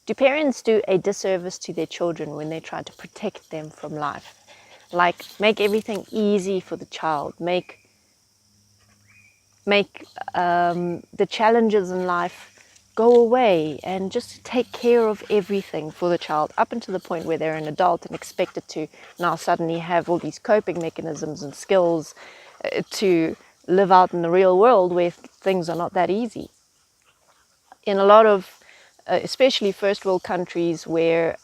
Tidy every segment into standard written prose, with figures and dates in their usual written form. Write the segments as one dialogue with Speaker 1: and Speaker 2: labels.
Speaker 1: do parents do a disservice to their children when they try to protect them from life? Like, make everything easy for the child, make the challenges in life go away, and just take care of everything for the child up until the point where they're an adult and expected to now suddenly have all these coping mechanisms and skills to live out in the real world where things are not that easy. In a lot of especially first world countries where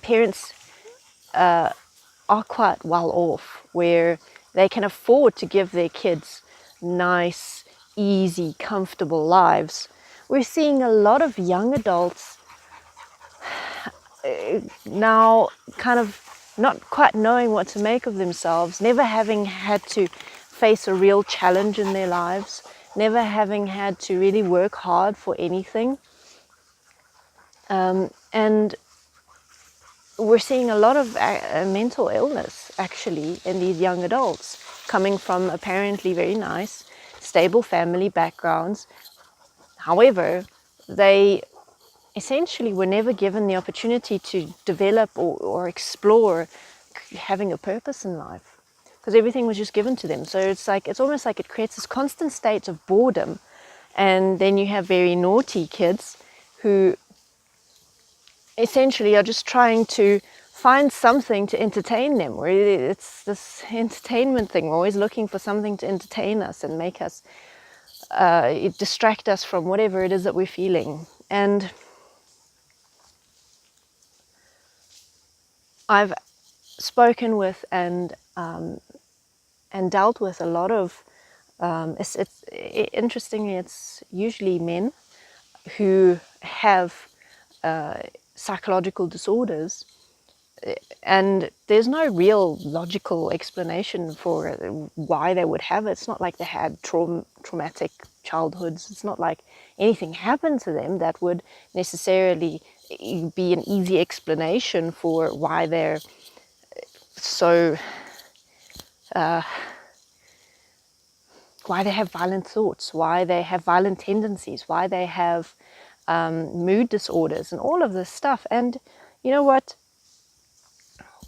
Speaker 1: parents are quite well off, where they can afford to give their kids nice, easy, comfortable lives, we're seeing a lot of young adults now kind of not quite knowing what to make of themselves, never having had to face a real challenge in their lives, never having had to really work hard for anything. And we're seeing a lot of mental illness actually in these young adults, coming from apparently very nice, stable family backgrounds. However, they essentially were never given the opportunity to develop or explore having a purpose in life, because everything was just given to them. So it's almost like it creates this constant state of boredom. And then you have very naughty kids who essentially are just trying to find something to entertain them. It's this entertainment thing. We're always looking for something to entertain us and make us distract us from whatever it is that we're feeling. And I've spoken with and dealt with a lot of interestingly, it's usually men who have psychological disorders, and there's no real logical explanation for why they would have it. It's not like they had traumatic childhoods. It's not like anything happened to them that would necessarily be an easy explanation for why they're so why they have violent thoughts, why they have violent tendencies, why they have mood disorders and all of this stuff. And you know what?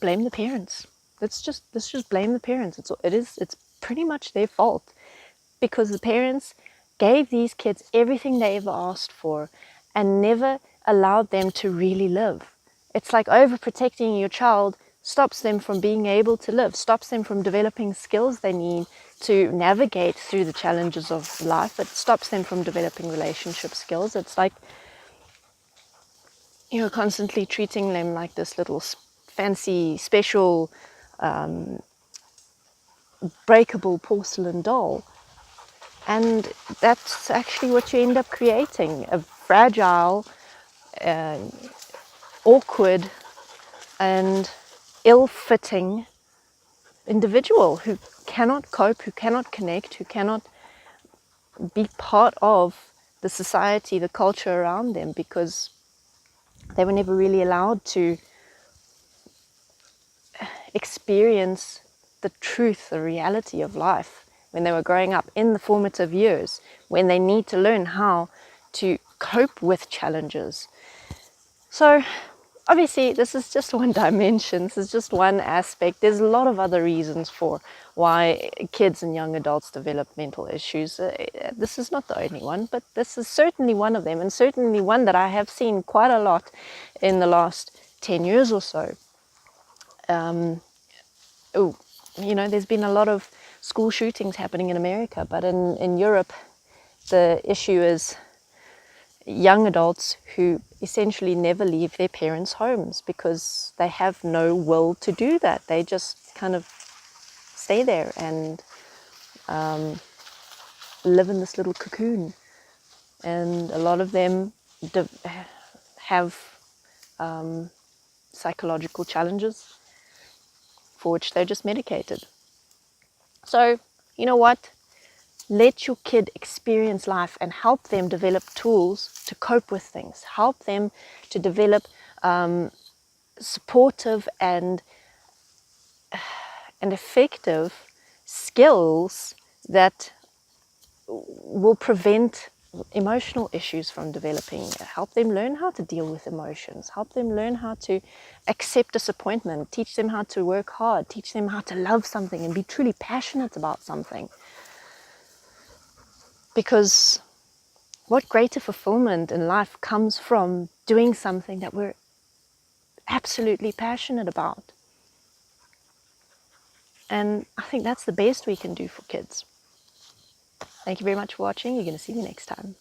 Speaker 1: Blame the parents. Let's just blame the parents. It's pretty much their fault, because the parents gave these kids everything they ever asked for and never allowed them to really live. It's like overprotecting your child stops them from being able to live, stops them from developing skills they need to navigate through the challenges of life. It stops them from developing relationship skills. It's like you're constantly treating them like this little fancy, special, breakable porcelain doll. And that's actually what you end up creating, a fragile, awkward, and ill-fitting individual who cannot cope, who cannot connect, who cannot be part of the society, the culture around them, because they were never really allowed to experience the truth, the reality of life when they were growing up in the formative years, when they need to learn how to cope with challenges. So obviously this is just one dimension, this is just one aspect. There's a lot of other reasons for why kids and young adults develop mental issues. This is not the only one, but this is certainly one of them, and certainly one that I have seen quite a lot in the last 10 years or so. There's been a lot of school shootings happening in America, but in Europe, the issue is young adults who essentially never leave their parents' homes because they have no will to do that. They just kind of stay there and live in this little cocoon. And a lot of them have psychological challenges for which they're just medicated. So, you know what? Let your kid experience life and help them develop tools to cope with things. Help them to develop supportive and effective skills that will prevent emotional issues from developing, help them learn how to deal with emotions, help them learn how to accept disappointment, teach them how to work hard, teach them how to love something and be truly passionate about something. Because what greater fulfillment in life comes from doing something that we're absolutely passionate about? And I think that's the best we can do for kids. Thank you very much for watching. You're going to see me next time.